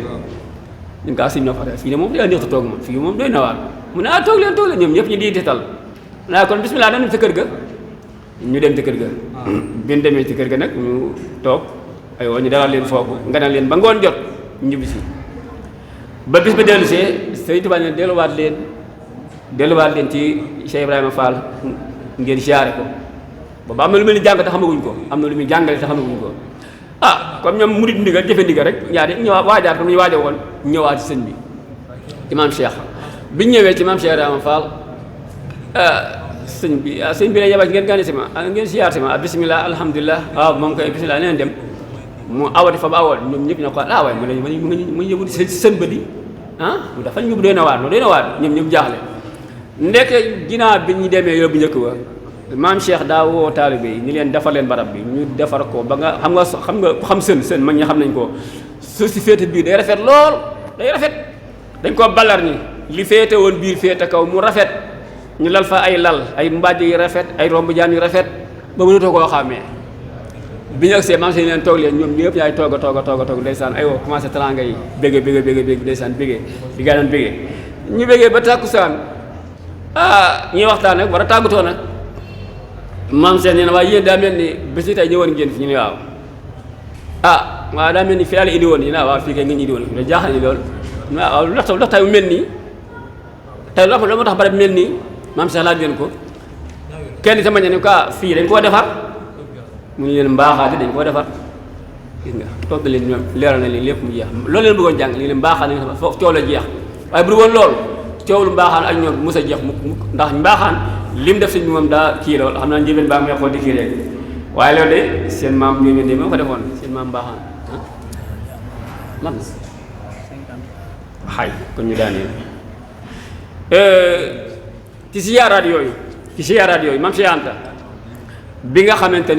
ñun kaa si ñoo fa fii de moom day neex a toog moom fii moom doy na waar mu ne toog leen ñoom ñëpp ñu di tetal naa kon bismillah dañ dem sa kër ga ñu dem ci kër ga bi ñu demee ci kër ga nag ñu toog aywa ñu dalal leen foofu nga ne leen ba ngoon jot ñibbi si ba bis ba dellu see Sëriñ Tuubaa ne delluwaat leen ci Cheikh Ibrahima Fall ngeen siyaare ko booba am na lu mel ni jàng te xamaguñ ko am na lu muy jàngale te xamaguñ ko comme ñoom murid ndigal jëfe ndigal rek ñaari ñëwaat waajaat comme ñu waaje woon ñëwaat ci sëñ bi ci maam Cheikh biñ ñëwee ci maam Cheikh Ibrahima Fall sëñ bi la yebal ngeen gane si ma ngeen siyaar si ma bismillah alhamdulilah waaw moom koy bismillah neen dem mu awati fa ba awal ñoom ñëpp ñu ko waaye mu yóbbu si sën ba di mu dafa ñu doy na waar ñoom ñëpp jaaxle ndeke ginnaaw bi ñu demee yóbbu njëkk ba maam Cheikh daa woo taalibe yi ni leen defar leen barab bi ñu defar ko ba nga xam nga ku xam sën mag ñi xam nañ ko suuf si féete biir day rafet lool day rafet dañ koo ballar ni li féete woon biir féete kaw mu rafet ñu lal fa ay lal ay mbàjj yu rafet ay romb jaan yu rafet ba mënatoo koo xàmmee bi ñu agsee maam Cheikh leen toog leen ñoom ñëpp yaay toog ndeysaan aywa commencé talanga yi bége ndeysaan bége di gaa doon bége ñu bégee ba tàkkusaan ñuy waxtaan nag war a tàggatoo nag maam Cheikh nee na waaye yéen daa mel ni bés ni tey ñëwoon ngeen fi ñu ne waaw waaw daa mel ni fi daal indi woon yi naa waaw fii kay nga ñu indi woon da jaaxal ni loolu waaw lu tax tey mu mel nii tey loo moo tax barab mel nii maam Cheikh laaj leen ko kenn sama ne ko fii dañ koo defar mu ñu leen mbaaxaate dañ koo defar gis nga toog na leen ñoom leeral na leen lépp mu jeex loolu leen bëggoon jàng lii leen mbaaxaan nañ foofu coow la jeex waaye bu dul woon loolu coow lu mbaaxaan ak ñoom mos a jeex mukk ndax mbaaxaan lim def sëñ bi moom daa kii lool xam naa njëbeen baa may xool di kii rek waaye loolu de seen maam ñooñu de moo ko defoon seen maam mbaaxaan man xay kon ñu daaneel ci siyaaraat yooyu maam Cheikh Anta bi nga xamante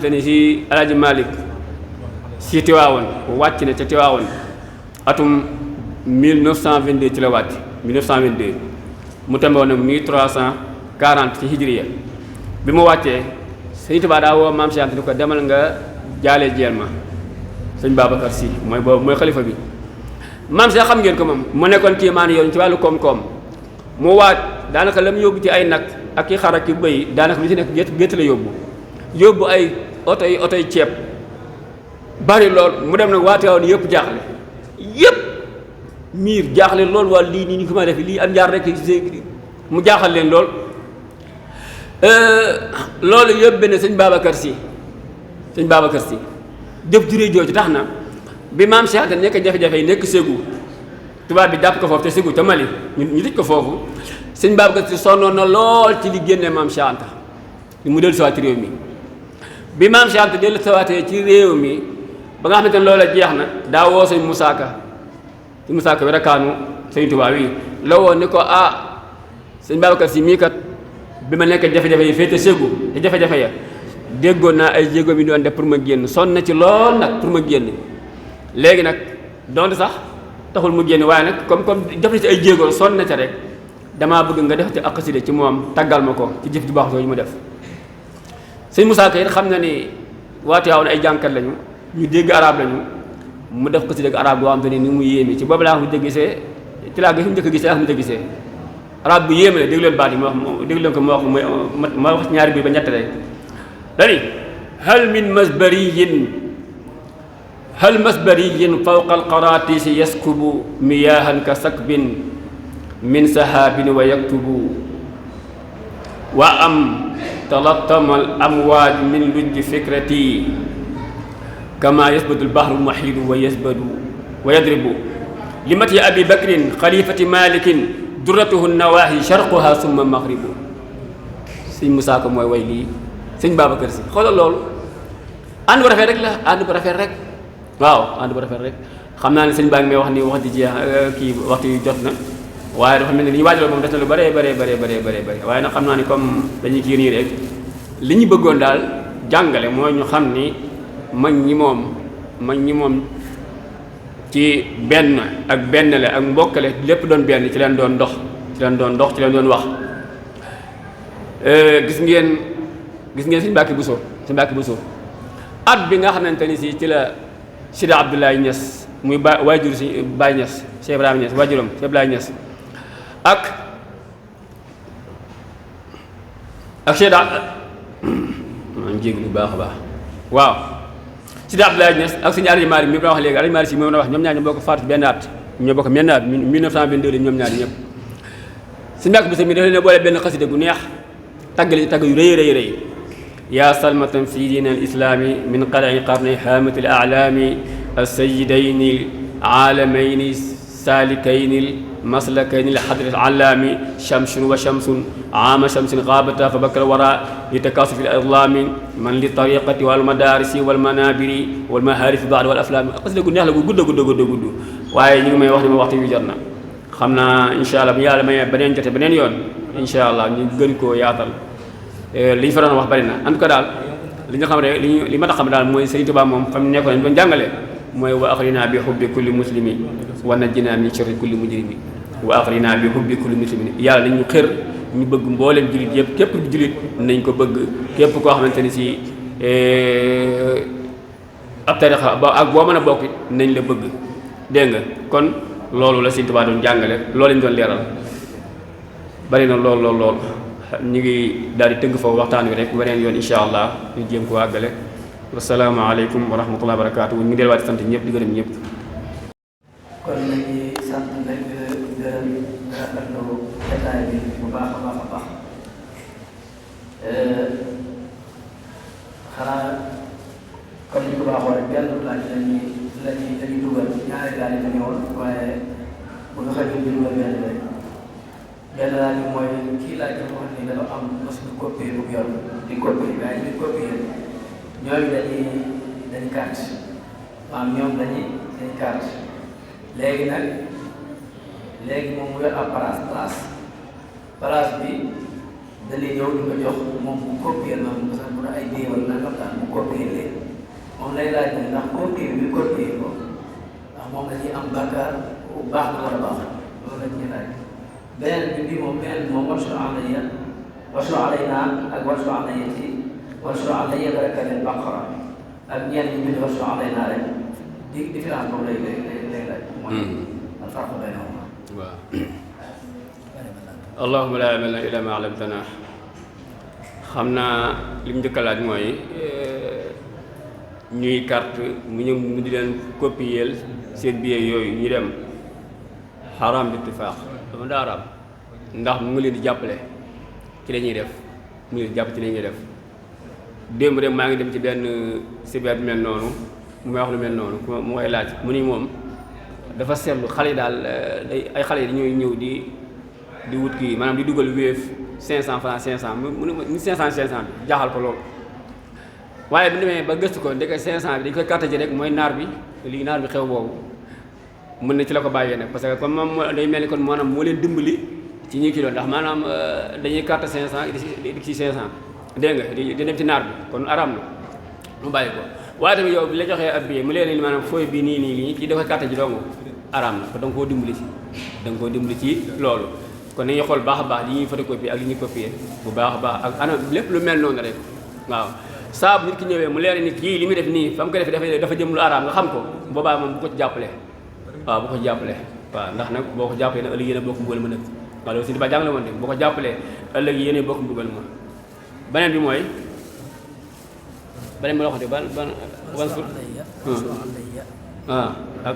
ni si Alaaji Malick si Tiwaawoon wàcc na ca Tiwaawoon atum 1922 ci la wàcc 1922 mu temboon nag 1340 ci hijriya bi mu wàccee Sëñ Tuubaa daa woo maam Cheikh Anta ni ko demal nga jaale jeel ma sëñ Babacar Si mooy boobu mooy xalifa bi maam Cheikh xam ngeen ko moom mu nekkoon kii maan yoon ci wàllu koom-koom mu waaj daanaka la mu yóbbu ci ay nag ak i xar ak i bëy daanaka lu ci nekk gétt la yóbbu ay otoy ceeb bari lool mu dem nag waate woon yëpp jaaxle miir jaaxle lool waa lii nii ni ko ma def lii am njaar rek mu jaaxal leen lool loolu yóbbe ne sëñ Babacar Si jëf juree jooju tax na bi maam Cheikh Anta nekk jafe-jafe yi nekk Ségou tubaab bi jàpp ko foofu te Ségou te Mali ñu tëj ko foofu sëñ Babacar Si sonnoon na lool ci li génne maam Cheikh Anta mu dellu siwaat ci réew mi bi maam Cheikh Anta dellu siwaatee ci réew mi ba nga xamante ne loola jeex na daa woo sëñ Moussa Ka werakaanu sëñ Tuubaa wi la woo ni ko sëñ Babacar Si mii kat bi ma nekk jafe-jafe yi féete Ségou te jafe-jafe ya déggoon naa ay jéego bi doon def pour ma génn sonn na ci lool nag pour ma génn léegi nag donte sax taxul mu génn waaye nag comme def na ci ay jéego sonn na ca rek damaa bëgg nga def ci ak xasida ci moom taggal ma ko ci jëf ju baax jooju mu def sëñ Moussa Ka it xam na ni waate waaw ay jànkat lañu ñu dégg arab lañu mu def xasida ak arab boo xam te ni mu yéeme ci boobu laa ko gisee ci laa gis mu njëkk gisee ak mu njëkk gisee arab bu yéeme la dégg leen baat yi dégg leen ko ma wax ñaari bi ba ñett rek dani hal masbariyin fawqa alqaratisi yaskubu miyahan ka sakbin min sahabin wa yaktubu wa am talattama al amwaaj min lujji fikrati kama yasbadu albahru almahidu wa yasbadu wa yadribu limati abi bakrin xalifati malikin durratuhu nawahi sharquha summa maghribu sëñ Moussa Ka mooy way lii sëñ Babacar Si xoolal loolu ànd bu rafet rek la ànd bu rafet rek waaw ànd bu rafet rek xam naa ne sëñ baa ngi may wax ni wax di jeex kii waxtu yu jot na waaye dafa mel ni li ñu waajal moom des na lu bëree waaye nag xam naa ni comme dañuy kii nii rek li ñu bëggoon daal jàngale mooy ñu xam ni mag ñi moom ci benn ak bennle ak mbokkale lépp doon benn ci leen doon dox ci leen doon wax. gis ngeen Sëñ Mbàkke Buso at bi nga xamante ni si ci la Sidi Abdoulaye Niass muy waajur si Baye Niass Cheikh Ibrahima Niass waajuram Cheikh Ibrahima Niass ak Cheikh maa ngi jéglu baax a baax waaw Sidi Abdoulaye Niass ak Sëñ Aliou Mari mi ma wax léegi Aliou Mari si moom la wax ñoom ñaar ñu bokk faatu benn at ñoo bokk benn at 1922 ñoom ñaar ñëpp Sëñ Mbàkke Buso mi dafa leen boole benn xasida gu neex taggali tagg yu rëy yaa salmatan fi diin al islaami min qalai qarni haamati al alaami alsayidayni aalameyni saalikayni maslakayni lxadri alaami shamsun wa shamsun aama shamsin gaabata fa bakal wara li takasufi al idlaami man li tariqati wal madarisi wal manabiri wal maharisi baad wal aflaami xasida gu neex la gu gudd waaye ñu ngi may wax ni ma waxtu wi jot na xam naa incha allah bu yàlla may beneen jote beneen yoon incha allah ñu gën koo yaatal li ñu fa doon wax bari na en tout cas daal li nga xam ne li ma tax xam daal mooy Sëriñ Tuubaa moom xam nekkoon nañ doon jàngale mooy wa axrina bi hubbi kulli muslimi wa najjina min sharri kulli mujrimi wa axrina bi hubbi kulli muslimi yàlla nañ ñu xër ñu bëgg mbooleem jullit yëpp képp jullit nañ ko bëgg képp koo xamante ni si ab tarixa ba ak boo mën a bokk nañ la bëgg dégg nga kon loolu la Sëriñ Tuubaa doon jàngale loolu lañ doon leeral bari na lool ñu ngi daal di tënk foofu waxtaan wi rek beneen yoon incha allah ñu jéem ko àggale wasalaamaaleykum wa rahmatullahi wa barakaatu ñu ngi delluwaat di sant ñëpp di gërëm ñëpp. kon nañuy sant nag gërëm rafetlu jotaay bi bu baax a baax xanaa comme ni ko baaxoo rek benn laaj lañuy dugal ñaari laaj yi ñëwoon waaye bu nga xam ne ñu dugal benn laaj bi mooy kii laaj dafa wax ni dafa am mos ñu copier bu yor di copier waaye ñu copier ñooñu dañuy carte maanaam ñoom dañuy carte léegi moom mu yor ab place bi dañuy ñëw di ko jox moom bu copier noonu parce que bu ay déewal nangam daal mu copier leen moom lay laaj ne ndax copier bi copier ko ndax moom dañuy am bàkkaar bu baax na wala baax loolu la ñuy laaj beneen bi moom wasu alayya wasu alayna ak wasu alayati wasu alayya barakatil baqara ak ñenn ñi bind wasu alayna rek différence boobu lay laaj mooy alfarqu baynahuma waaw allahumma laa ilma lanaa illaa maa allamtanaa xam naa li mu njëkk a laaj mooy ñuy carte mu ñëw mu di leen copier seen billet yooyu ñu dem xaram bi ittifaaq dama daa araam ndax mu ngi leen di jàppale ci la ñuy def mu ngi leen di jàpp ci la ñuy def démb rek maa ngi dem ci benn sibeet mel noonu mu may wax lu mel noonu mu koy laaj mu ni moom dafa seetlu xale yi daal ay xale yi dañooy ñëw di wut kii maanaam di dugal Wave 500 francs 500 mu ne 500 bi jaaxal ko loolu waaye bu demee ba gëstu ko ndeke 500 bi dañ koy carte ji rek mooy naar bi lii naar bi xew boobu mën na ci la ko bàyyee nag parce que comme moom day mel ni kon maanaam moo leen dimbali ci ñi kilo ndax maanaam dañuy carte 500 di ci 500 dégg nga di dem ci naar bi kon araam na mu bàyyi ko waaye tamit yow bi la joxee ab billet mu leen ni maanaam fooy bi nii kii da koy carte ji dong araam na ko da nga koo dimbali ci loolu kon nañuy xool baax a baax li ñuy photocopie ak li ñuy copier bu baax a baax ak anam lépp lu mel noonu rek waaw saa bu nit ki ñëwee mu leer ni kii li muy def nii fa mu ko defee dafa jëm lu araam nga xam ko boobaa moom bu ko ci jàppale waaw bu ko ci jàppale waaw ndax nag boo ko jàppalee nag ëllëg yéen a bokk mbugal ma nag waaw loolu si di ba jàng la woon de boo ko jàppalee ëllëg yéen a bokk mbugal ma beneen bi mooy beneen bi loo xam ne ban sur ak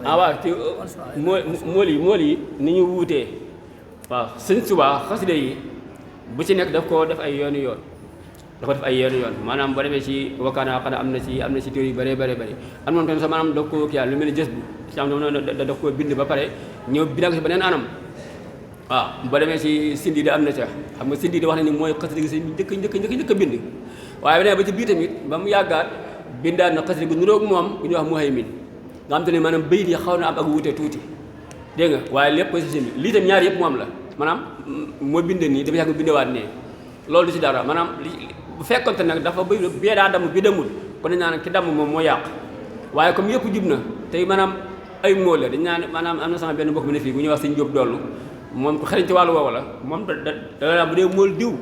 waaw ci mool yi ni ñu wuutee waaw Sëñ Tuubaa xasida yi bu ci nekk daf ko def ay yoonu yoon maanaam boo demee ci wakkaana xanaa am na ci téere yu bëree am moom tamit sax maanaam daf ko kii lu mel ni jës bu si am daf koo bind ba pare ñëw bindaa ko ci beneen anam waaw boo demee ci sindi di am na ca xam nga sindi di wax na ni mooy xasida gi si njëkk a bind waaye beneen ba ci biir tamit ba mu yàggaat bindaat na xasida gu niroog moom bu ñuy wax Muhaymin nga xam te ne maanaam bayit yi xaw na am ak wuute tuuti dégg nga waaye lépp ko si sindi lii tam ñaar yëpp moom la maanaam moo bind nii dafa yàgg bindewaat nee loolu du ci dara maanaam bu fekkonte nag dafa bëri bee daa damm bi demul kon dañ naan ki damm moom moo yàq waaye comme yëpp jub na tey maanaam ay móol la dañ naan maanaam am na sama benn mbokk mi ne fii bu ñuy wax sëñ Jóob dollu moom ko xariñ ci wàllu woowu la moom da bu dee móol diw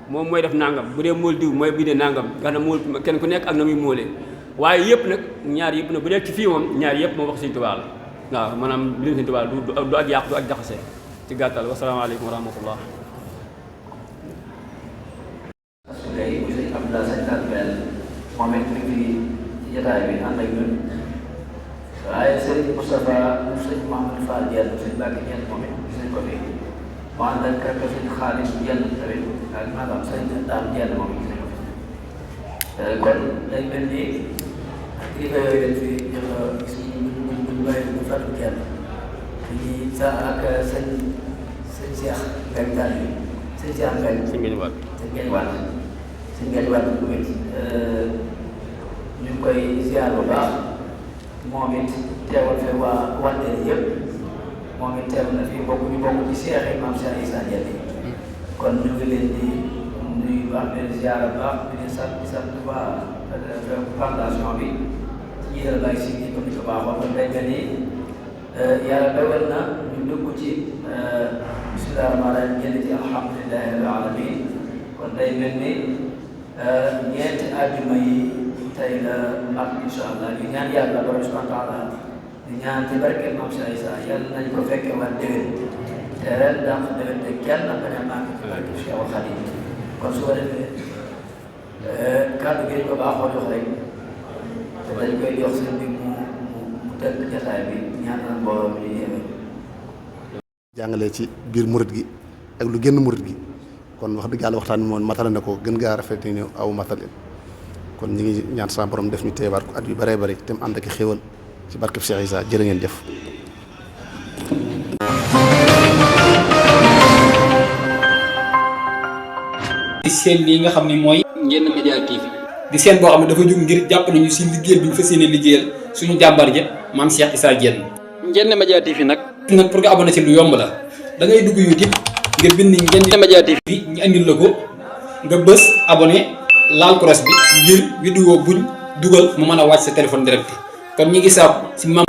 moom mooy def nangam bu dee móol diw mooy bindee nangam nga xam ne móol kenn ku nekk ak na muy móolee waaye yëpp nag ñaar yëpp nag bu dee ci fii moom ñaar yëpp moom wax sëñ Tuubaa la waaw maanaam li sëñ Tuubaa du ak yàq du ak jaxase ci gàttal wasalaamaaleykum wa rahmatullah léegi monsieur Abdoulaye Seck Kalbel moom it mi ngi ci jotaay bi ànd ak ñun waaye Serigne Moustapha sëñ Mouhamadou Fall Diène sëñ Mbacke Diène moom it gis nañ ko fi mu ànd ak kàkk sëñ Xaadim Diène tamit ak maanaam sëñ Dame Diène moom it gis nañ ko fi kon day mel ni kilifa yooyu dañ fi jot a gis buñ bàyyi bu fàttu kenn ñi sa ak sëñ Cheikh Ngagne Tall yi sëñ Cheikh Ngagne sëñ Ngagne Wade sëñ Ngagne Wade bu it ñu ngi koy ziar bu baax moom it teewal fi waa Wandeel yëpp moom it teew na fi bokk ñu bokk ci Cheikh yi Maam Cheikh Issa Diène kon ñu ngi leen di nuyu baax leen ziar bu baax di leen sant waa fondation bi ci jiital Baye si ni comme ni ko baaxoo kon day mel ni yàlla dogal na ñu dugg ci bismillah rahmaan rahim génn ci alhamdulillahi rabbil alamin kon day mel ni ñeenti àjjuma yi tey la mat incha allah di ñaan yàlla borom subhanahu wa taala di ñaan ci barke Maam Cheikh Issa yàlla nañ ko fekkee waat déwén te ren dàq déwén te kenn bañ a manqué ci barke Cheikh Khadim kon su ko defee kàddu gi ko baaxoo jox rek te dañ koy jox seen bi mu tënk jataay bi ñaanal mbooloo mi di yéeme. jàngale ci biir murit gi ak lu génn murit gi kon wax dëgg yàlla waxtaan bi moom matale na ko gën gaa rafet ni aw matale kon ñi ngi ñaan sa borom def ñu teewaat ko at yu bëree bëri te mu ànd ak xéwal ci barkeb Cheikh Issa jërë ngeen jëf. di seen lii nga xam ni mooy Ndiéné Média TV di seen boo xam ne dafa jóg ngir jàppale ñu si liggéeyal bi ñu fas yéene liggéeyal suñu jàmbar ja Maam Cheikh Issa Diène. Ndiéné Média TV nag pour nga abonné ci lu yomb la da ngay dugg YouTube nga bind Ndiéné Média TV ñu andil la ko nga bës abonné laal cloche bi ngir vidéo buñ dugal mu mën a wàcc sa téléphone direct kon ñi ngi saab si Maam